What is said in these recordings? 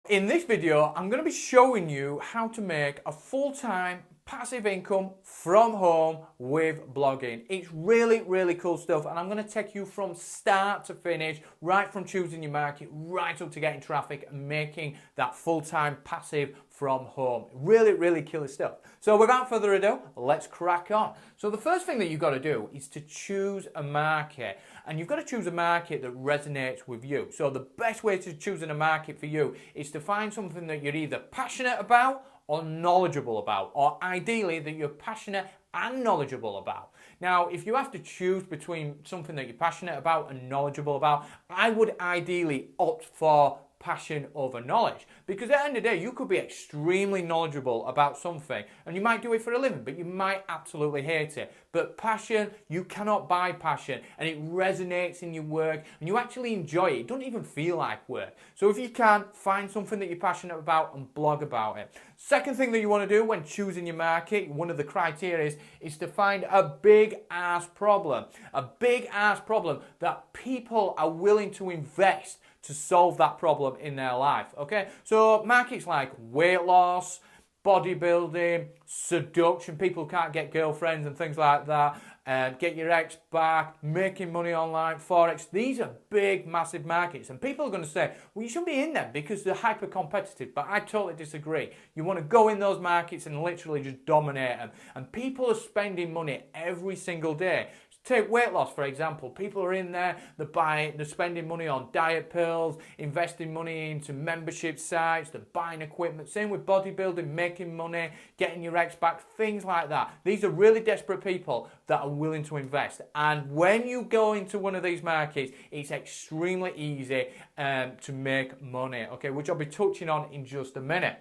In this video, I'm going to be showing you how to make a full-time passive income from home with blogging. It's really, really cool stuff, and I'm going to take you from start to finish, right from choosing your market, right up to getting traffic and making that full-time passive from home. Really, really killer stuff. So without further ado, let's crack on. So the first thing that you've got to do is to choose a market, and you've got to choose a market that resonates with you. So the best way to choosing a market for you is to find something that you're either passionate about or knowledgeable about, or ideally that you're passionate and knowledgeable about. Now, if you have to choose between something that you're passionate about and knowledgeable about, I would ideally opt for passion over knowledge, because at the end of the day you could be extremely knowledgeable about something and you might do it for a living, but you might absolutely hate it. But passion, you cannot buy passion, and it resonates in your work and you actually enjoy it. It doesn't even feel like work. So if you can, find something that you're passionate about and blog about it. Second thing that you want to do when choosing your market, one of the criteria is to find a big ass problem. A big ass problem that people are willing to invest to solve that problem in their life, okay? So markets like weight loss, bodybuilding, seduction, people can't get girlfriends and things like that, get your ex back, making money online, Forex, these are big, massive markets. And people are going to say, well, you shouldn't be in them because they're hyper competitive, but I totally disagree. You want to go in those markets and literally just dominate them. And people are spending money every single day. Take weight loss, for example. People are in there, they're spending money on diet pills, investing money into membership sites, they're buying equipment. Same with bodybuilding, making money, getting your ex back, things like that. These are really desperate people that are willing to invest. And when you go into one of these markets, it's extremely easy to make money, okay, which I'll be touching on in just a minute.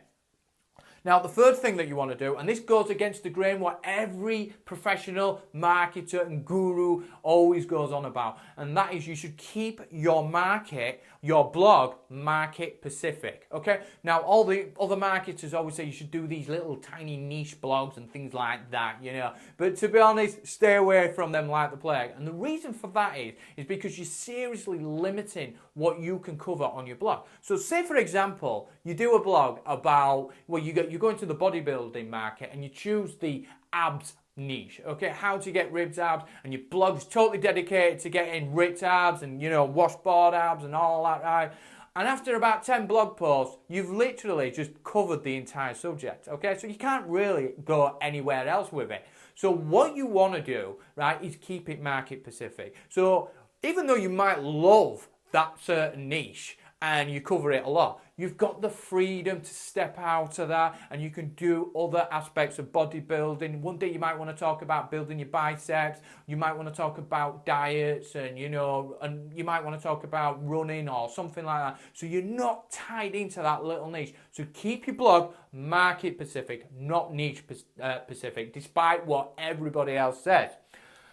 Now, the third thing that you want to do, and this goes against the grain what every professional marketer and guru always goes on about, and that is you should keep your market, your blog, market specific, okay? Now, all the other marketers always say you should do these little tiny niche blogs and things like that, you know, but to be honest, stay away from them like the plague. And the reason for that is because you're seriously limiting what you can cover on your blog. So say, for example, you do a blog about, well, you go into the bodybuilding market and you choose the abs niche, okay, how to get ripped abs, and your blog's totally dedicated to getting ripped abs and, you know, washboard abs and all that, right? And after about 10 blog posts, you've literally just covered the entire subject, okay? So you can't really go anywhere else with it. So what you want to do, right, is keep it market specific. So even though you might love that certain niche and you cover it a lot, you've got the freedom to step out of that, and you can do other aspects of bodybuilding. One day you might want to talk about building your biceps, you might want to talk about diets, and you know, and you might want to talk about running or something like that. So you're not tied into that little niche. So keep your blog market specific, not niche specific, despite what everybody else says.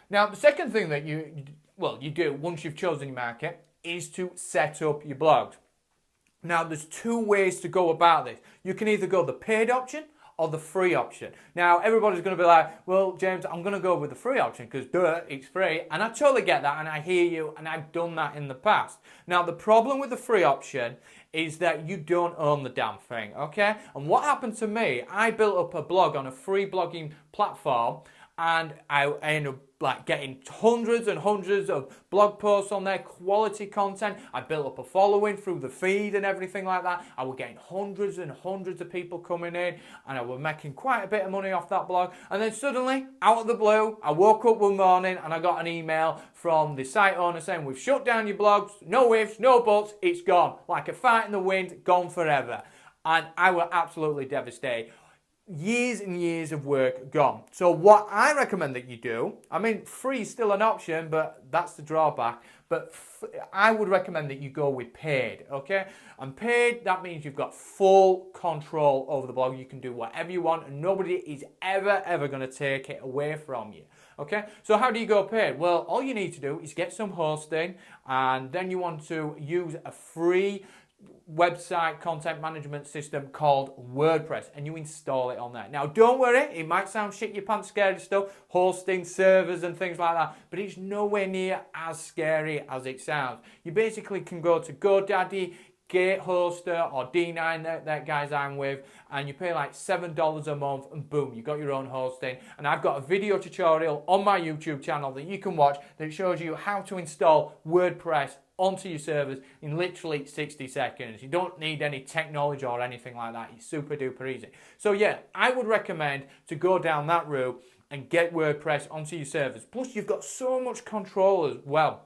Now, the second thing that you do once you've chosen your market is to set up your blogs. Now, there's two ways to go about this. You can either go the paid option or the free option. Now, everybody's going to be like, well, James, I'm going to go with the free option because, duh, it's free. And I totally get that, and I hear you, and I've done that in the past. Now, the problem with the free option is that you don't own the damn thing, okay? And what happened to me, I built up a blog on a free blogging platform, and I ended up like getting hundreds and hundreds of blog posts on there, quality content. I built up a following through the feed and everything like that. I was getting hundreds and hundreds of people coming in, and I was making quite a bit of money off that blog. And then suddenly, out of the blue, I woke up one morning and I got an email from the site owner saying, we've shut down your blogs, no ifs, no buts, it's gone. Like a fart in the wind, gone forever. And I was absolutely devastated. Years and years of work gone. So what I recommend that you do, I mean, free is still an option, but that's the drawback. But I would recommend that you go with paid, okay? And paid, that means you've got full control over the blog. You can do whatever you want, and nobody is ever going to take it away from you, okay? So how do you go paid? Well, all you need to do is get some hosting, and then you want to use a free website content management system called Wordpress, and you install it on there. Now, don't worry, it might sound shit your pants scary stuff, hosting servers and things like that, but it's nowhere near as scary as it sounds. You basically can go to GoDaddy, Gate Hoster or D9, that guys I'm with, and you pay like $7 a month and boom, you got your own hosting. And I've got a video tutorial on my YouTube channel that you can watch that shows you how to install WordPress onto your servers in literally 60 seconds. You don't need any technology or anything like that. It's super duper easy. So yeah, I would recommend to go down that route and get WordPress onto your servers. Plus you've got so much control as well.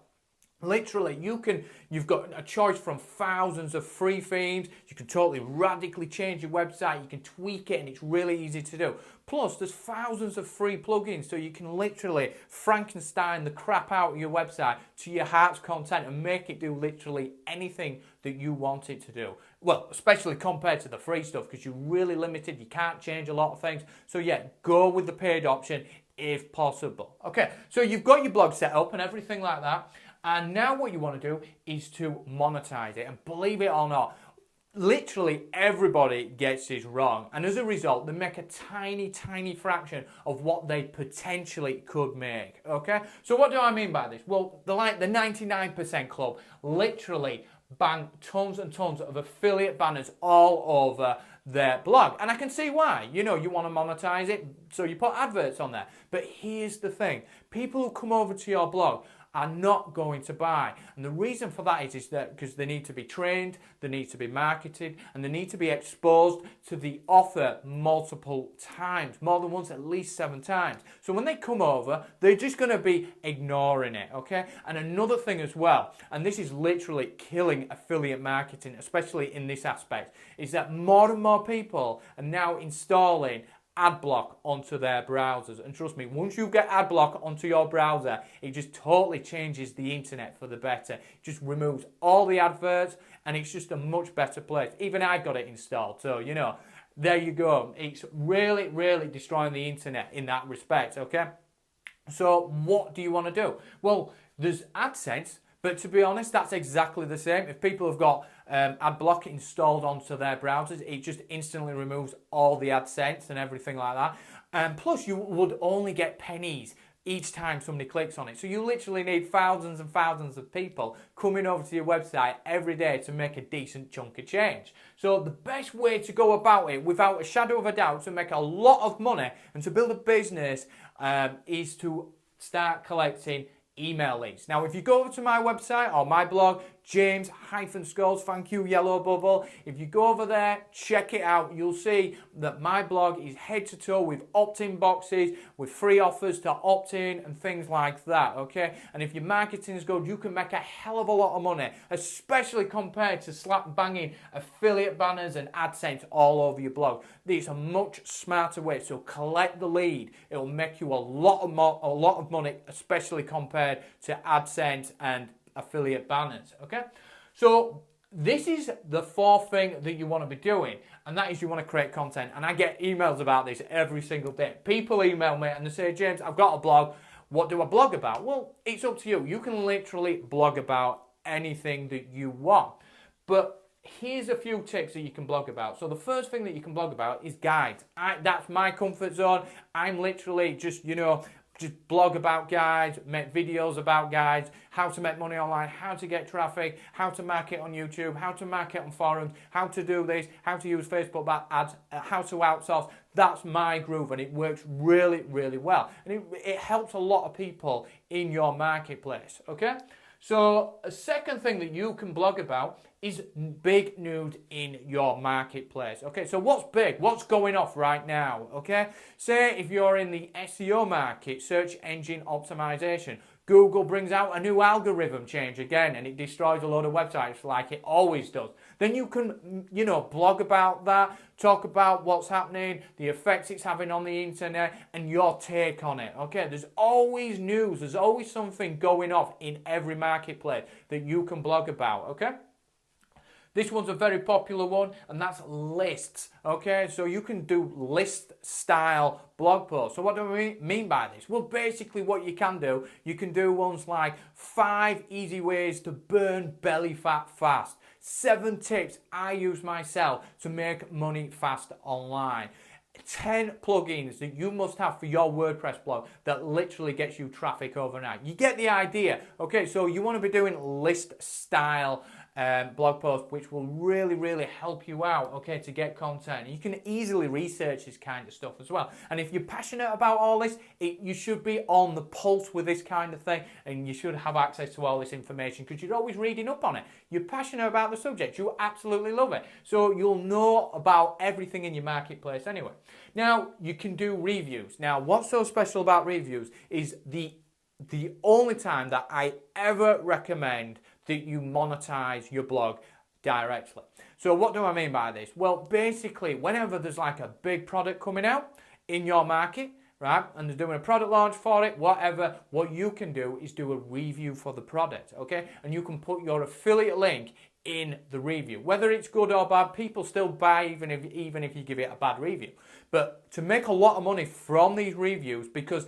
Literally, you've got a choice from thousands of free themes. You can totally radically change your website. You can tweak it and it's really easy to do. Plus, there's thousands of free plugins, so you can literally Frankenstein the crap out of your website to your heart's content and make it do literally anything that you want it to do. Well, especially compared to the free stuff, because you're really limited. You can't change a lot of things. So yeah, go with the paid option if possible. Okay, so you've got your blog set up and everything like that. And now what you want to do is to monetize it. And believe it or not, literally everybody gets this wrong. And as a result, they make a tiny, tiny fraction of what they potentially could make. Okay? So what do I mean by this? Well, they're like the 99% club literally bang tons and tons of affiliate banners all over their blog. And I can see why. You know, you want to monetize it, so you put adverts on there. But here's the thing. People who come over to your blog are not going to buy. And the reason for that is that because they need to be trained, they need to be marketed, and they need to be exposed to the offer multiple times, more than once, at least 7 times. So when they come over, they're just going to be ignoring it, okay? And another thing as well, and this is literally killing affiliate marketing, especially in this aspect, is that more and more people are now installing adblock onto their browsers. And trust me, once you get adblock onto your browser, it just totally changes the internet for the better. It just removes all the adverts and it's just a much better place. Even I've got it installed, so you know, there you go. It's really, really destroying the internet in that respect, okay? So what do you want to do? Well, there's Adsense, but to be honest, that's exactly the same. If people have got AdBlock installed onto their browsers, it just instantly removes all the AdSense and everything like that. And plus, you would only get pennies each time somebody clicks on it. So you literally need thousands and thousands of people coming over to your website every day to make a decent chunk of change. So the best way to go about it, without a shadow of a doubt, to make a lot of money and to build a business is to start collecting email leads. Now, if you go over to my website or my blog, James-Scholes, thank you, Yellow Bubble. If you go over there, check it out, you'll see that my blog is head to toe with opt-in boxes, with free offers to opt in and things like that, okay? And if your marketing is good, you can make a hell of a lot of money, especially compared to slap banging affiliate banners and AdSense all over your blog. It's a much smarter way, so collect the lead. It'll make you a lot of money, especially compared to AdSense and affiliate banners, okay? So this is the 4th thing that you want to be doing, and that is you want to create content. And I get emails about this every single day. People email me and they say, James, I've got a blog. What do I blog about? Well, it's up to you. You can literally blog about anything that you want. But here's a few tips that you can blog about. So the first thing that you can blog about is guides. That's my comfort zone. I'm literally just, you know, just blog about guides, make videos about guides, how to make money online, how to get traffic, how to market on YouTube, how to market on forums, how to do this, how to use Facebook ads, how to outsource. That's my groove and it works really, really well. And it helps a lot of people in your marketplace, okay? So a second thing that you can blog about is big news in your marketplace. Okay, so what's big? What's going off right now? Okay, say if you're in the SEO market, search engine optimization, Google brings out a new algorithm change again and it destroys a load of websites like it always does. Then you can, you know, blog about that, talk about what's happening, the effects it's having on the internet and your take on it. Okay, there's always news, there's always something going off in every marketplace that you can blog about, okay? This one's a very popular one, and that's lists, okay? So you can do list-style blog posts. So what do we mean by this? Well, basically what you can do ones like 5 easy ways to burn belly fat fast, 7 tips I use myself to make money fast online, 10 plugins that you must have for your WordPress blog that literally gets you traffic overnight. You get the idea, okay? So you want to be doing list-style blog posts which will really help you out, okay, to get content. You can easily research this kind of stuff as well. And if you're passionate about all this, you should be on the pulse with this kind of thing, and you should have access to all this information because you're always reading up on it. You're passionate about the subject, you absolutely love it. So you'll know about everything in your marketplace anyway. Now, you can do reviews. Now, what's so special about reviews is the only time that I ever recommend that you monetize your blog directly. So what do I mean by this? Well, basically, whenever there's like a big product coming out in your market, right, and they're doing a product launch for it, whatever, what you can do is do a review for the product, okay? And you can put your affiliate link in the review. Whether it's good or bad, people still buy even if you give it a bad review. But to make a lot of money from these reviews, because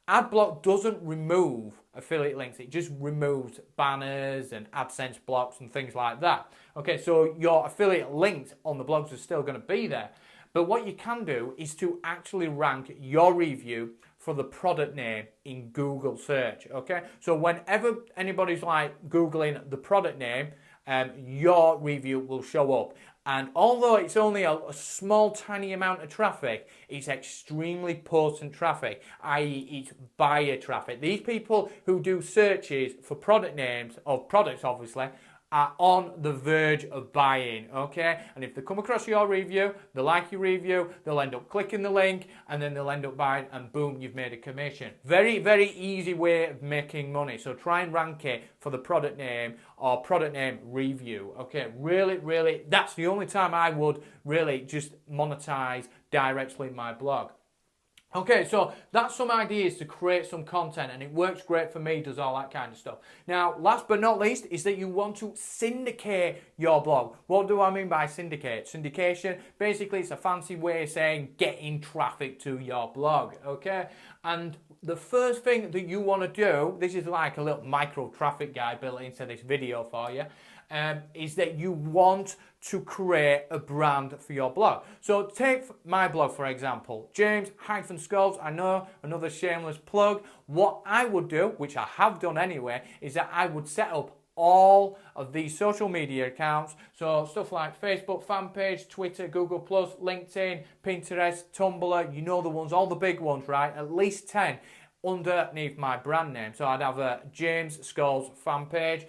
AdBlock doesn't remove affiliate links, it just removes banners and Adsense blocks and things like that. Okay, so your affiliate links on the blogs are still going to be there. But what you can do is to actually rank your review for the product name in Google search, okay? So whenever anybody's like Googling the product name, your review will show up. And although it's only a small, tiny amount of traffic, it's extremely potent traffic, i.e. it's buyer traffic. These people who do searches for product names, of products obviously, are on the verge of buying, okay? And if they come across your review, they like your review, they'll end up clicking the link, and then they'll end up buying, and boom, you've made a commission. Very easy way of making money. So try and rank it for the product name or product name review, okay? Really, that's the only time I would really just monetize directly in my blog. Okay, so that's some ideas to create some content, and it works great for me, does all that kind of stuff. Now, last but not least, is that you want to syndicate your blog. What do I mean by syndicate? Syndication, basically it's a fancy way of saying getting traffic to your blog, okay? And the first thing that you want to do, this is like a little micro traffic guide built into this video for you, is that you want to create a brand for your blog. So take my blog for example, James-Skulls. I know, another shameless plug. What I would do, which I have done anyway, is that I would set up all of these social media accounts, so stuff like Facebook fan page, Twitter, Google+, LinkedIn, Pinterest, Tumblr, you know the ones, all the big ones, right? At least 10 underneath my brand name. So I'd have a James Skulls fan page,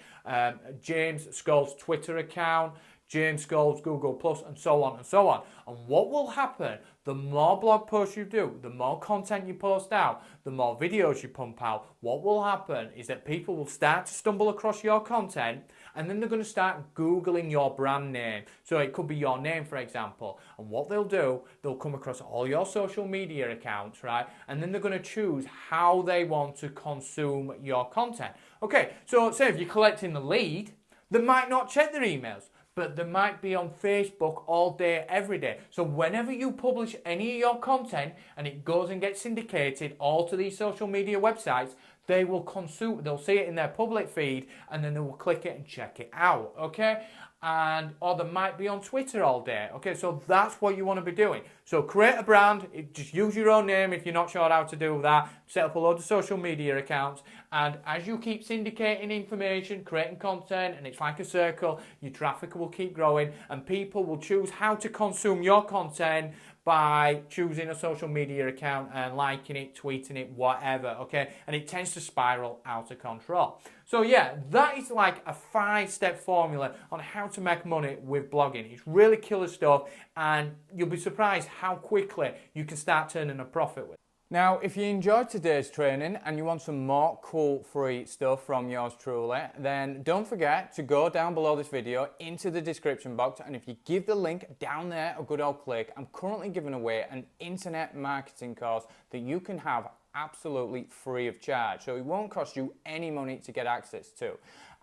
James Skulls Twitter account, James Skulls Google+, and so on and so on. And what will happen, the more blog posts you do, the more content you post out, the more videos you pump out, what will happen is that people will start to stumble across your content, and then they're going to start Googling your brand name. So it could be your name, for example. And what they'll do, they'll come across all your social media accounts, right? And then they're going to choose how they want to consume your content. Okay, so say if you're collecting the lead, they might not check their emails, but they might be on Facebook all day, every day. So whenever you publish any of your content and it goes and gets syndicated all to these social media websites, they will consume, they'll see it in their public feed, and then they will click it and check it out, okay? Or they might be on Twitter all day, okay? So that's what you want to be doing. So create a brand, just use your own name if you're not sure how to do that, set up a load of social media accounts, and as you keep syndicating information, creating content, and it's like a circle, your traffic will keep growing, and people will choose how to consume your content by choosing a social media account and liking it, tweeting it, whatever, okay? And it tends to spiral out of control. So yeah, that is like a 5-step formula on how to make money with blogging. It's really killer stuff, and you'll be surprised how quickly you can start turning a profit with it. Now, if you enjoyed today's training and you want some more cool free stuff from yours truly, then don't forget to go down below this video into the description box, and if you give the link down there a good old click, I'm currently giving away an internet marketing course that you can have absolutely free of charge. So it won't cost you any money to get access to.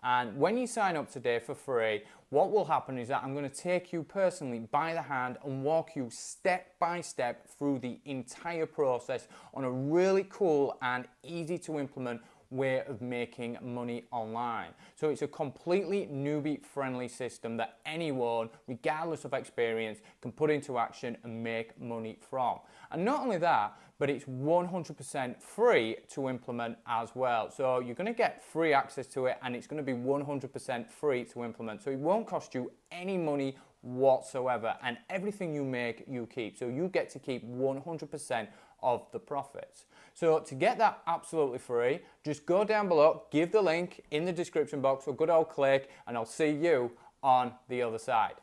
And when you sign up today for free, what will happen is that I'm going to take you personally by the hand and walk you step by step through the entire process on a really cool and easy to implement way of making money online. So it's a completely newbie friendly system that anyone, regardless of experience, can put into action and make money from. And not only that, but it's 100% free to implement as well. So you're going to get free access to it, and it's going to be 100% free to implement. So it won't cost you any money whatsoever, and everything you make, you keep. So you get to keep 100% of the profits. So to get that absolutely free, just go down below, give the link in the description box, a good old click, and I'll see you on the other side.